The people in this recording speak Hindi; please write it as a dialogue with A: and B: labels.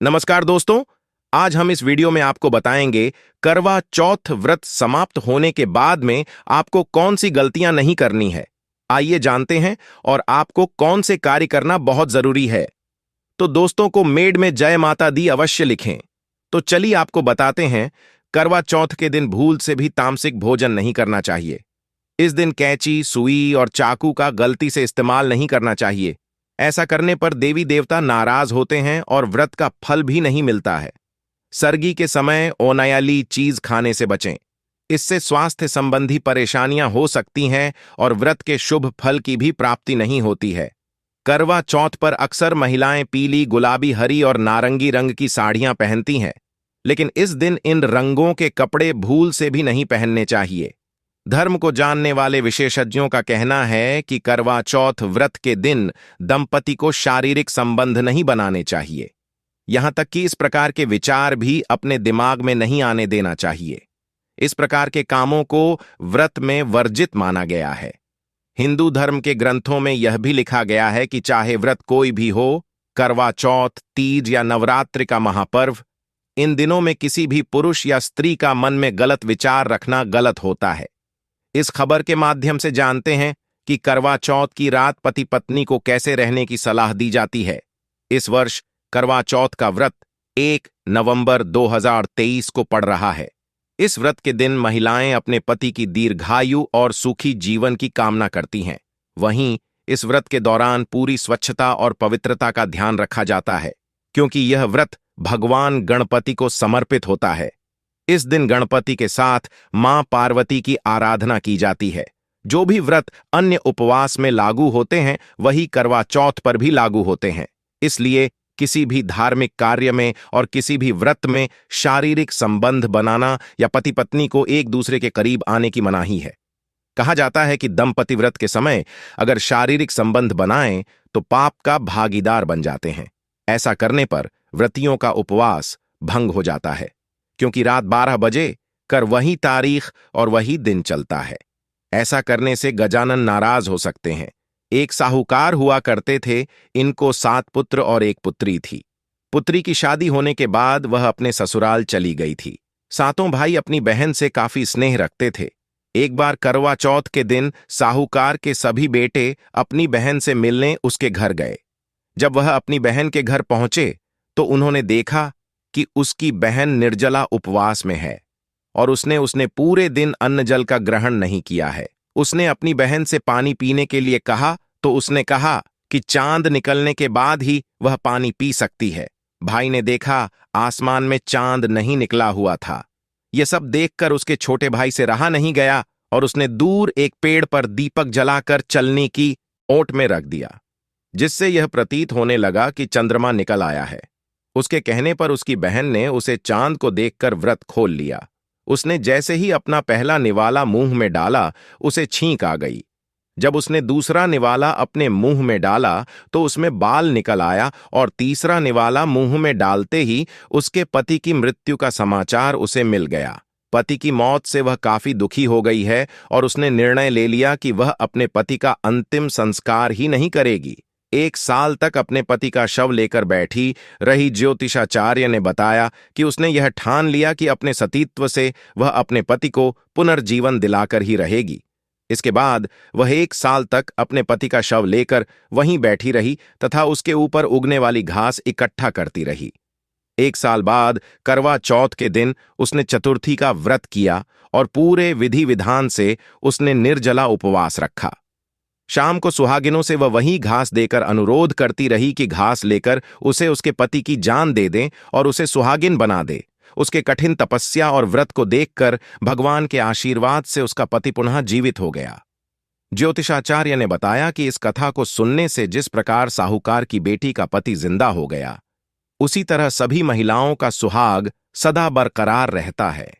A: नमस्कार दोस्तों। आज हम इस वीडियो में आपको बताएंगे करवा चौथ व्रत समाप्त होने के बाद में आपको कौन सी गलतियां नहीं करनी है। आइए जानते हैं और आपको कौन से कार्य करना बहुत जरूरी है। तो दोस्तों को मेड में जय माता दी अवश्य लिखें। तो चलिए आपको बताते हैं। करवा चौथ के दिन भूल से भी तामसिक भोजन नहीं करना चाहिए। इस दिन कैंची, सुई और चाकू का गलती से इस्तेमाल नहीं करना चाहिए। ऐसा करने पर देवी देवता नाराज होते हैं और व्रत का फल भी नहीं मिलता है। सर्गी के समय ओनायाली चीज खाने से बचें। इससे स्वास्थ्य संबंधी परेशानियां हो सकती हैं और व्रत के शुभ फल की भी प्राप्ति नहीं होती है। करवा चौथ पर अक्सर महिलाएं पीली, गुलाबी, हरी और नारंगी रंग की साड़ियां पहनती हैं, लेकिन इस दिन इन रंगों के कपड़े भूल से भी नहीं पहनने चाहिए। धर्म को जानने वाले विशेषज्ञों का कहना है कि करवा चौथ व्रत के दिन दंपति को शारीरिक संबंध नहीं बनाने चाहिए। यहां तक कि इस प्रकार के विचार भी अपने दिमाग में नहीं आने देना चाहिए। इस प्रकार के कामों को व्रत में वर्जित माना गया है। हिंदू धर्म के ग्रंथों में यह भी लिखा गया है कि चाहे व्रत कोई भी हो, करवा चौथ, तीज या नवरात्रि का महापर्व, इन दिनों में किसी भी पुरुष या स्त्री का मन में गलत विचार रखना गलत होता है। इस खबर के माध्यम से जानते हैं कि करवा चौथ की रात पति पत्नी को कैसे रहने की सलाह दी जाती है। इस वर्ष करवा चौथ का व्रत 1 नवंबर 2023 को पड़ रहा है। इस व्रत के दिन महिलाएं अपने पति की दीर्घायु और सुखी जीवन की कामना करती हैं। वहीं इस व्रत के दौरान पूरी स्वच्छता और पवित्रता का ध्यान रखा जाता है, क्योंकि यह व्रत भगवान गणपति को समर्पित होता है। इस दिन गणपति के साथ मां पार्वती की आराधना की जाती है। जो भी व्रत अन्य उपवास में लागू होते हैं, वही करवा चौथ पर भी लागू होते हैं। इसलिए किसी भी धार्मिक कार्य में और किसी भी व्रत में शारीरिक संबंध बनाना या पति पत्नी को एक दूसरे के करीब आने की मनाही है। कहा जाता है कि दंपति व्रत के समय अगर शारीरिक संबंध बनाएं तो पाप का भागीदार बन जाते हैं। ऐसा करने पर व्रतियों का उपवास भंग हो जाता है, क्योंकि रात 12 बजे कर वही तारीख और वही दिन चलता है। ऐसा करने से गजानन नाराज हो सकते हैं। एक साहूकार हुआ करते थे। इनको 7 पुत्र और 1 पुत्री थी। पुत्री की शादी होने के बाद वह अपने ससुराल चली गई थी। सातों भाई अपनी बहन से काफी स्नेह रखते थे। एक बार करवा चौथ के दिन साहूकार के सभी बेटे अपनी बहन से मिलने उसके घर गए। जब वह अपनी बहन के घर पहुंचे तो उन्होंने देखा कि उसकी बहन निर्जला उपवास में है और उसने पूरे दिन अन्न जल का ग्रहण नहीं किया है। उसने अपनी बहन से पानी पीने के लिए कहा तो उसने कहा कि चांद निकलने के बाद ही वह पानी पी सकती है। भाई ने देखा आसमान में चांद नहीं निकला हुआ था। यह सब देखकर उसके छोटे भाई से रहा नहीं गया और उसने दूर एक पेड़ पर दीपक जलाकर चलनी की ओट में रख दिया, जिससे यह प्रतीत होने लगा कि चंद्रमा निकल आया है। उसके कहने पर उसकी बहन ने उसे चांद को देखकर व्रत खोल लिया। उसने जैसे ही अपना पहला निवाला मुंह में डाला, उसे छींक आ गई। जब उसने दूसरा निवाला अपने मुंह में डाला तो उसमें बाल निकल आया और तीसरा निवाला मुंह में डालते ही उसके पति की मृत्यु का समाचार उसे मिल गया। पति की मौत से वह काफी दुखी हो गई है और उसने निर्णय ले लिया कि वह अपने पति का अंतिम संस्कार ही नहीं करेगी। 1 साल तक अपने पति का शव लेकर बैठी रही ज्योतिषाचार्य ने बताया कि उसने यह ठान लिया कि अपने सतीत्व से वह अपने पति को पुनर्जीवन दिलाकर ही रहेगी। इसके बाद वह 1 साल तक अपने पति का शव लेकर वहीं बैठी रही तथा उसके ऊपर उगने वाली घास इकट्ठा करती रही। 1 साल बाद करवा चौथ के दिन उसने चतुर्थी का व्रत किया और पूरे विधि विधान से उसने निर्जला उपवास रखा। शाम को सुहागिनों से वह वही घास देकर अनुरोध करती रही कि घास लेकर उसे उसके पति की जान दे दें और उसे सुहागिन बना दे। उसके कठिन तपस्या और व्रत को देखकर भगवान के आशीर्वाद से उसका पति पुनः जीवित हो गया। ज्योतिषाचार्य ने बताया कि इस कथा को सुनने से जिस प्रकार साहूकार की बेटी का पति जिंदा हो गया, उसी तरह सभी महिलाओं का सुहाग सदा बरकरार रहता है।